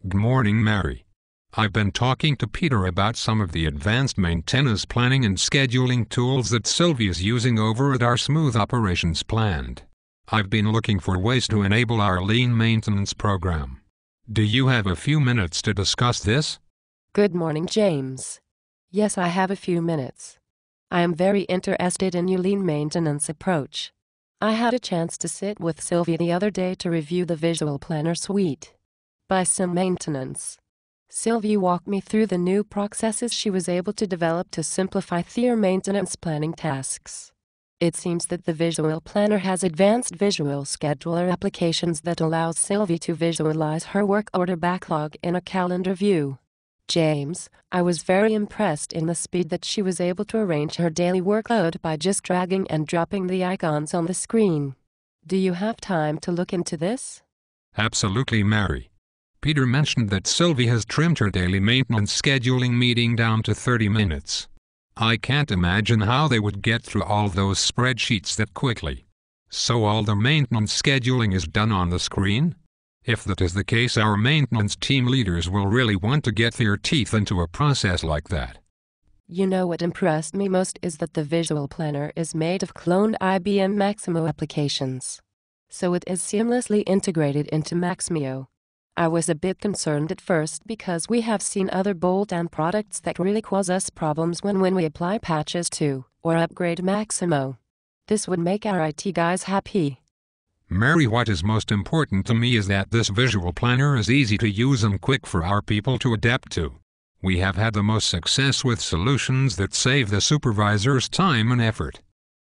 Good morning, Mary. I've been talking to Peter about some of the advanced maintenance planning and scheduling tools that Sylvie is using over at our Smooth Operations plant. I've been looking for ways to enable our lean maintenance program. Do you have a few minutes to discuss this? Good morning, James. Yes, I have a few minutes. I am very interested in your lean maintenance approach. I had a chance to sit with Sylvie the other day to review the Visual Planner suite by Sim Maintenance. Sylvie walked me through the new processes she was able to develop to simplify their maintenance planning tasks. It seems that the Visual Planner has advanced visual scheduler applications that allows Sylvie to visualize her work order backlog in a calendar view. James, I was very impressed in the speed that she was able to arrange her daily workload by just dragging and dropping the icons on the screen. Do you have time to look into this? Absolutely, Mary. Peter mentioned that Sylvie has trimmed her daily maintenance scheduling meeting down to 30 minutes. I can't imagine how they would get through all those spreadsheets that quickly. So all the maintenance scheduling is done on the screen? If that is the case, our maintenance team leaders will really want to get their teeth into a process like that. You know what impressed me most is that the Visual Planner is made of cloned IBM Maximo applications. So it is seamlessly integrated into Maximo. I was a bit concerned at first because we have seen other bolt-on products that really cause us problems when we apply patches to or upgrade Maximo. This would make our IT guys happy. Mary, what is most important to me is that this Visual Planner is easy to use and quick for our people to adapt to. We have had the most success with solutions that save the supervisors time and effort.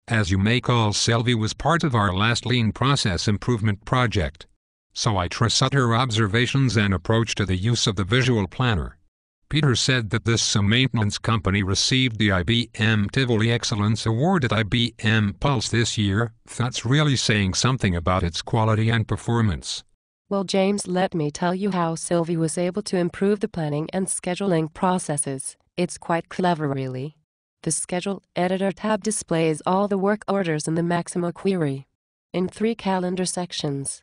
As you may recall, Sylvie was part of our last lean process improvement project. So I trust her observations and approach to the use of the Visual Planner. Peter said that this maintenance company received the IBM Tivoli Excellence Award at IBM Pulse this year. That's really saying something about its quality and performance. Well, James, let me tell you how Sylvie was able to improve the planning and scheduling processes. It's quite clever, really. The Schedule Editor tab displays all the work orders in the Maximo query in 3 calendar sections.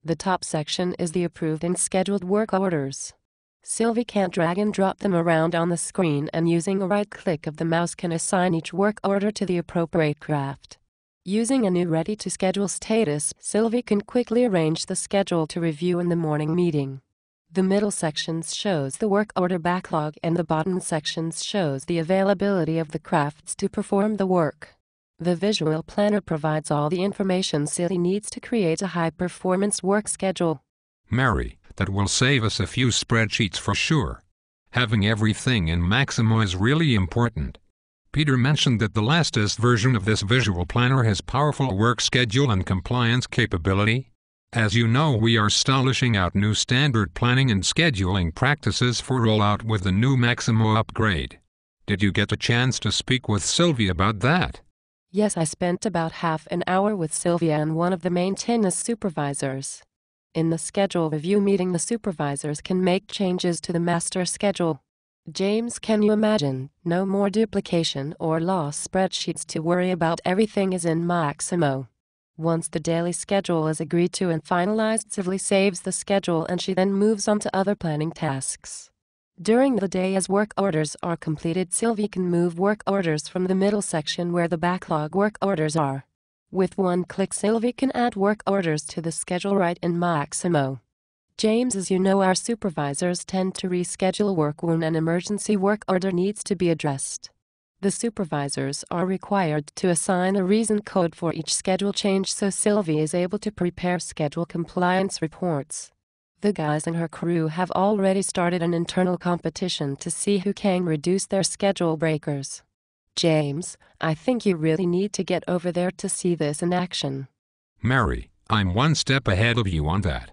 The top section is the approved and scheduled work orders. Sylvie can drag and drop them around on the screen, and using a right click of the mouse can assign each work order to the appropriate craft. Using a new ready-to-schedule status, Sylvie can quickly arrange the schedule to review in the morning meeting. The middle sections shows the work order backlog, and the bottom sections shows the availability of the crafts to perform the work. The Visual Planner provides all the information Sylvie needs to create a high-performance work schedule. Mary, that will save us a few spreadsheets for sure. Having everything in Maximo is really important. Peter mentioned that the latest version of this Visual Planner has powerful work schedule and compliance capability. As you know, we are establishing out new standard planning and scheduling practices for rollout with the new Maximo upgrade. Did you get a chance to speak with Sylvie about that? Yes, I spent about half an hour with Sylvia and one of the maintenance supervisors. In the schedule review meeting, the supervisors can make changes to the master schedule. James, can you imagine? No more duplication or lost spreadsheets to worry about. Everything is in Maximo. Once the daily schedule is agreed to and finalized, Sylvie saves the schedule and she then moves on to other planning tasks. During the day, as work orders are completed, Sylvie can move work orders from the middle section where the backlog work orders are. With one click, Sylvie can add work orders to the schedule right in Maximo. James, as you know, our supervisors tend to reschedule work when an emergency work order needs to be addressed. The supervisors are required to assign a reason code for each schedule change, so Sylvie is able to prepare schedule compliance reports. The guys in her crew have already started an internal competition to see who can reduce their schedule breakers. James, I think you really need to get over there to see this in action. Mary, I'm one step ahead of you on that.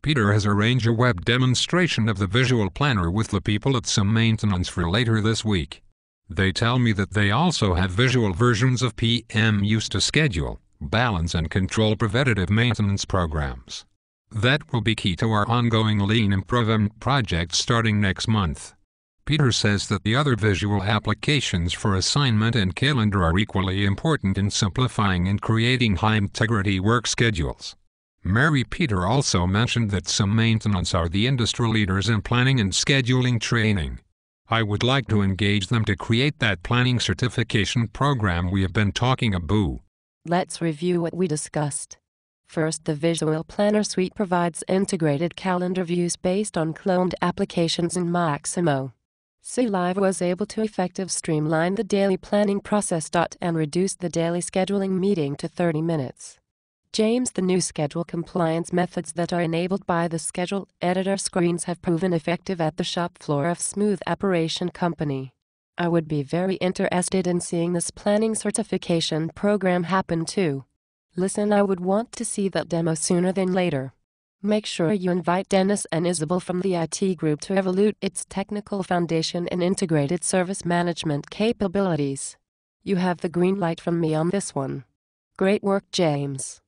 Peter has arranged a web demonstration of the Visual Planner with the people at Sim Maintenance for later this week. They tell me that they also have visual versions of PM used to schedule, balance and control preventative maintenance programs. That will be key to our ongoing lean improvement project starting next month. Peter says that the other visual applications for assignment and calendar are equally important in simplifying and creating high-integrity work schedules. Mary Peter also mentioned that some maintenance are the industry leaders in planning and scheduling training. I would like to engage them to create that planning certification program we have been talking about. Let's review what we discussed. First, the Visual Planner Suite provides integrated calendar views based on cloned applications in Maximo. CLive was able to effectively streamline the daily planning process and reduce the daily scheduling meeting to 30 minutes. James, the new schedule compliance methods that are enabled by the schedule editor screens have proven effective at the shop floor of Smooth Operation Company. I would be very interested in seeing this planning certification program happen too. Listen, I would want to see that demo sooner than later. Make sure you invite Dennis and Isabel from the IT group to evaluate its technical foundation and integrated service management capabilities. You have the green light from me on this one. Great work, James.